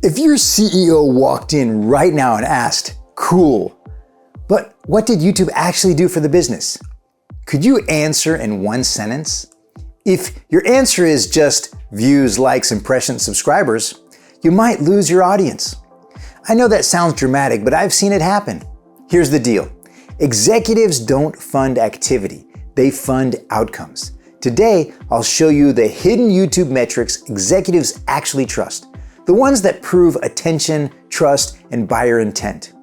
If your CEO walked in right now and asked, "Cool, but what did YouTube actually do for the business?" Could you answer in one sentence? If your answer is just views, likes, impressions, subscribers, you might lose your audience. I know that sounds dramatic, but I've seen it happen. Here's the deal. Executives don't fund activity, they fund outcomes. Today, I'll show you the hidden YouTube metrics executives actually trust, the ones that prove attention, trust, and buyer intent.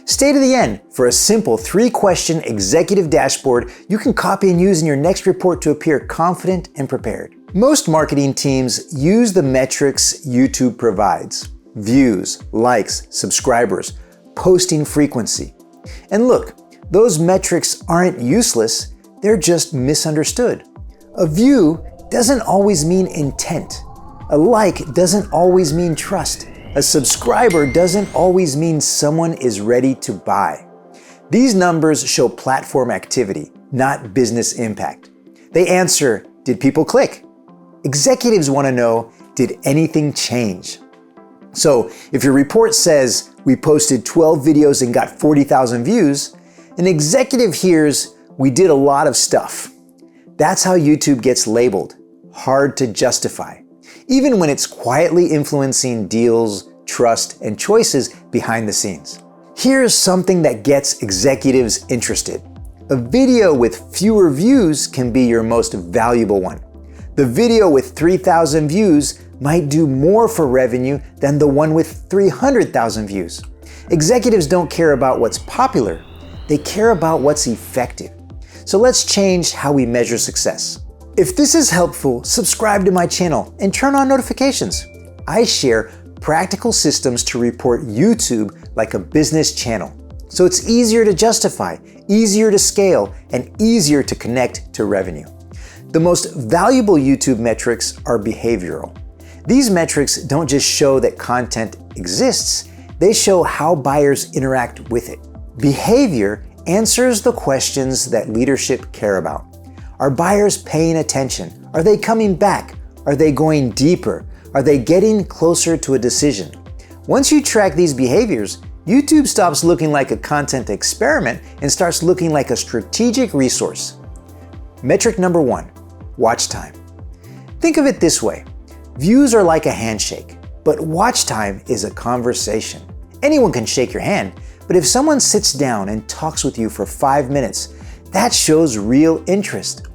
Stay to the end for a simple 3-question executive dashboard you can copy and use in your next report to appear confident and prepared. Most marketing teams use the metrics YouTube provides: views, likes, subscribers, posting frequency. And look, those metrics aren't useless, they're just misunderstood. A view doesn't always mean intent. A like doesn't always mean trust. A subscriber doesn't always mean someone is ready to buy. These numbers show platform activity, not business impact. They answer, did people click? Executives want to know, did anything change? So if your report says we posted 12 videos and got 40,000 views, an executive hears we did a lot of stuff. That's how YouTube gets labeled, hard to justify, even when it's quietly influencing deals, trust, and choices behind the scenes. Here's something that gets executives interested. A video with fewer views can be your most valuable one. The video with 3,000 views might do more for revenue than the one with 300,000 views. Executives don't care about what's popular, they care about what's effective. So let's change how we measure success. If this is helpful, subscribe to my channel and turn on notifications. I share practical systems to report YouTube like a business channel, so it's easier to justify, easier to scale, and easier to connect to revenue. The most valuable YouTube metrics are behavioral. These metrics don't just show that content exists, they show how buyers interact with it. Behavior answers the questions that leadership care about. Are buyers paying attention? Are they coming back? Are they going deeper? Are they getting closer to a decision? Once you track these behaviors, YouTube stops looking like a content experiment and starts looking like a strategic resource. Metric number 1, watch time. Think of it this way. Views are like a handshake, but watch time is a conversation. Anyone can shake your hand, but if someone sits down and talks with you for 5 minutes, that shows real interest.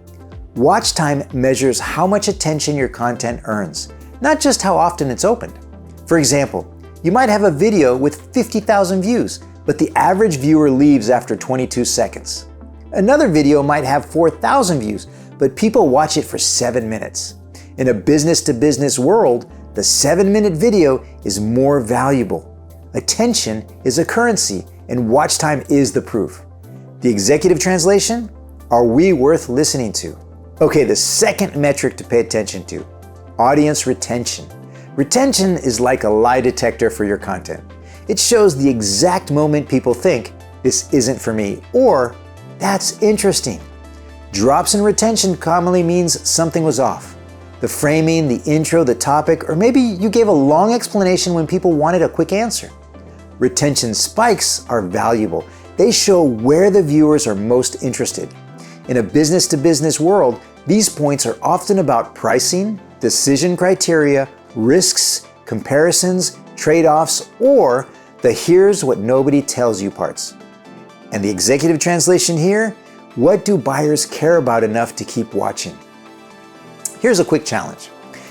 Watch time measures how much attention your content earns, not just how often it's opened. For example, you might have a video with 50,000 views, but the average viewer leaves after 22 seconds. Another video might have 4,000 views, but people watch it for 7 minutes. In a business-to-business world, the 7-minute video is more valuable. Attention is a currency, and watch time is the proof. The executive translation? Are we worth listening to? Okay, the second metric to pay attention to, audience retention. Retention is like a lie detector for your content. It shows the exact moment people think, this isn't for me, or that's interesting. Drops in retention commonly means something was off. The framing, the intro, the topic, or maybe you gave a long explanation when people wanted a quick answer. Retention spikes are valuable. They show where the viewers are most interested. In a business-to-business world, these points are often about pricing, decision criteria, risks, comparisons, trade-offs, or the here's what nobody tells you parts. And the executive translation here, what do buyers care about enough to keep watching? Here's a quick challenge.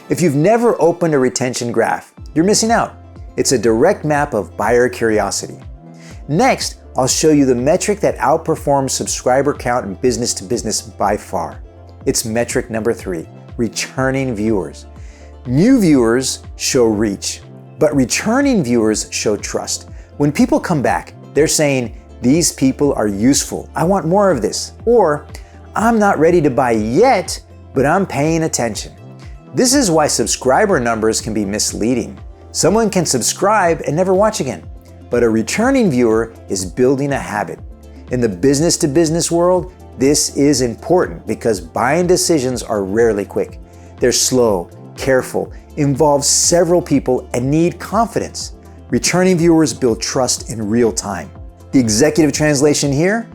If you've never opened a retention graph, you're missing out. It's a direct map of buyer curiosity. Next, I'll show you the metric that outperforms subscriber count in business to business by far. It's metric number 3, returning viewers. New viewers show reach, but returning viewers show trust. When people come back, they're saying, these people are useful, I want more of this, or I'm not ready to buy yet, but I'm paying attention. This is why subscriber numbers can be misleading. Someone can subscribe and never watch again, but a returning viewer is building a habit. In the business-to-business world, this is important because buying decisions are rarely quick. They're slow, careful, involve several people, and need confidence. Returning viewers build trust in real time. The executive translation here: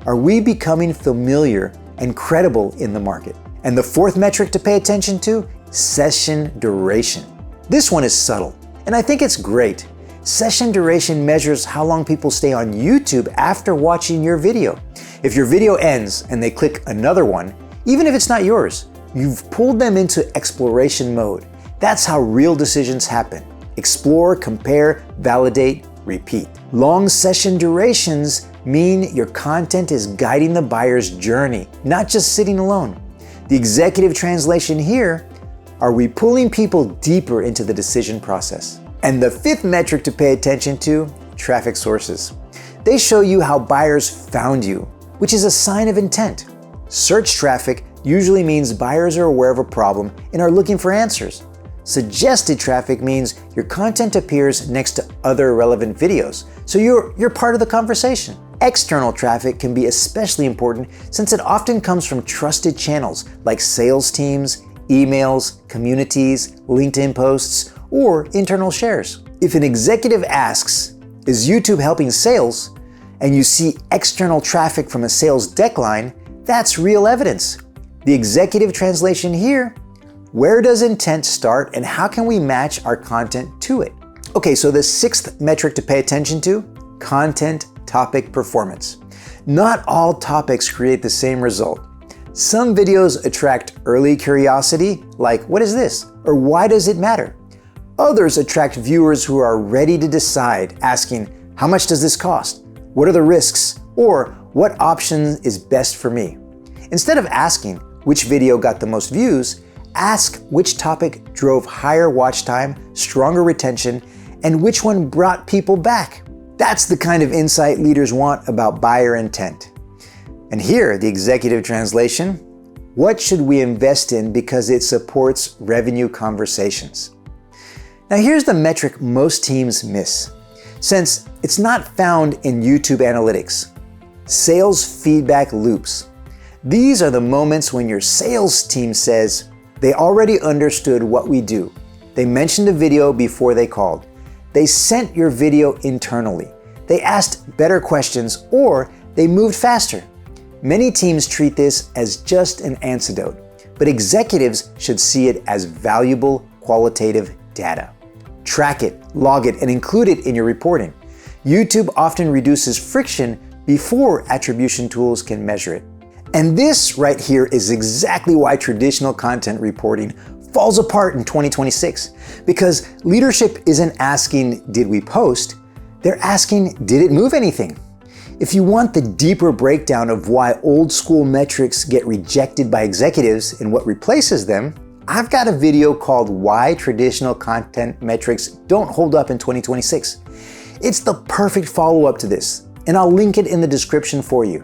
are we becoming familiar and credible in the market? And the fourth metric to pay attention to: session duration. This one is subtle, and I think it's great. Session duration measures how long people stay on YouTube after watching your video. If your video ends and they click another one, even if it's not yours, you've pulled them into exploration mode. That's how real decisions happen. Explore, compare, validate, repeat. Long session durations mean your content is guiding the buyer's journey, not just sitting alone. The executive translation here: are we pulling people deeper into the decision process? And the fifth metric to pay attention to: traffic sources. They show you how buyers found you, which is a sign of intent. Search traffic usually means buyers are aware of a problem and are looking for answers. Suggested traffic means your content appears next to other relevant videos, so you're part of the conversation. External traffic can be especially important since it often comes from trusted channels like sales teams, emails, communities, LinkedIn posts, or internal shares. If an executive asks, "Is YouTube helping sales?" and you see external traffic from a sales deckline, that's real evidence. The executive translation here: where does intent start and how can we match our content to it? Okay, so the sixth metric to pay attention to: content topic performance. Not all topics create the same result. Some videos attract early curiosity, like "what is this?" or "why does it matter?" Others attract viewers who are ready to decide, asking, "how much does this cost? What are the risks?" or "what option is best for me?" Instead of asking which video got the most views, ask which topic drove higher watch time, stronger retention, and which one brought people back. That's the kind of insight leaders want about buyer intent. And here, the executive translation: what should we invest in because it supports revenue conversations? Now here's the metric most teams miss, since it's not found in YouTube analytics: sales feedback loops. These are the moments when your sales team says, "they already understood what we do. They mentioned a video before they called. They sent your video internally. They asked better questions, or they moved faster." Many teams treat this as just an anecdote, but executives should see it as valuable qualitative data. Track it, log it, and include it in your reporting. YouTube often reduces friction before attribution tools can measure it. And this right here is exactly why traditional content reporting falls apart in 2026. Because leadership isn't asking, "did we post?" They're asking, "did it move anything?" If you want the deeper breakdown of why old school metrics get rejected by executives and what replaces them, I've got a video called "Why Traditional Content Metrics Don't Hold Up in 2026. It's the perfect follow-up to this, and I'll link it in the description for you.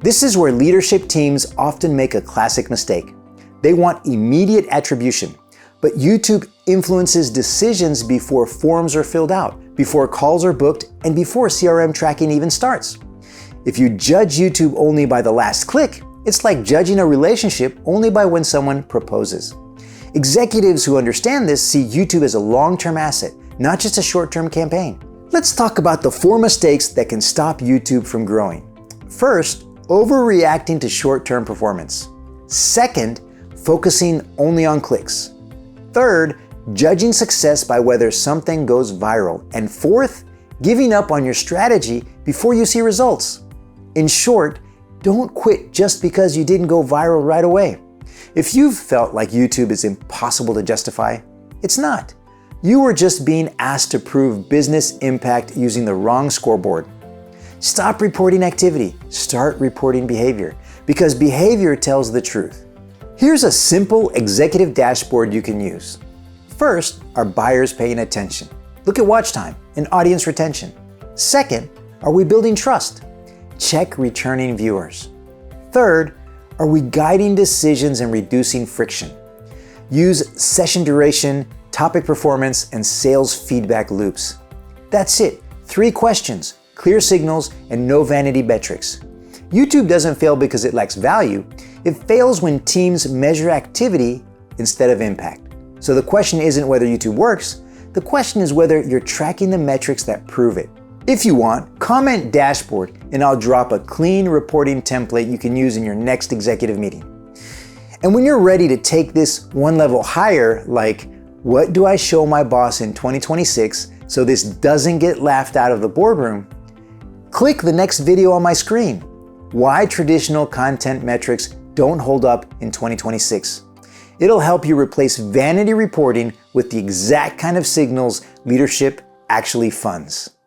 This is where leadership teams often make a classic mistake. They want immediate attribution, but YouTube influences decisions before forms are filled out, before calls are booked, and before CRM tracking even starts. If you judge YouTube only by the last click, it's like judging a relationship only by when someone proposes. Executives who understand this see YouTube as a long-term asset, not just a short-term campaign. Let's talk about the 4 mistakes that can stop YouTube from growing. First, overreacting to short-term performance. Second, focusing only on clicks. Third, judging success by whether something goes viral. And fourth, giving up on your strategy before you see results. In short, don't quit just because you didn't go viral right away. If you've felt like YouTube is impossible to justify, it's not. You were just being asked to prove business impact using the wrong scoreboard. Stop reporting activity, start reporting behavior, because behavior tells the truth. Here's a simple executive dashboard you can use. First, are buyers paying attention? Look at watch time and audience retention. Second, are we building trust? Check returning viewers. Third, are we guiding decisions and reducing friction? Use session duration, topic performance, and sales feedback loops. That's it. 3 questions, clear signals, and no vanity metrics. YouTube doesn't fail because it lacks value. It fails when teams measure activity instead of impact. So the question isn't whether YouTube works, the question is whether you're tracking the metrics that prove it. If you want, comment dashboard and I'll drop a clean reporting template you can use in your next executive meeting. And when you're ready to take this one level higher, like what do I show my boss in 2026 so this doesn't get laughed out of the boardroom, click the next video on my screen. Why traditional content metrics don't hold up in 2026. It'll help you replace vanity reporting with the exact kind of signals leadership actually funds.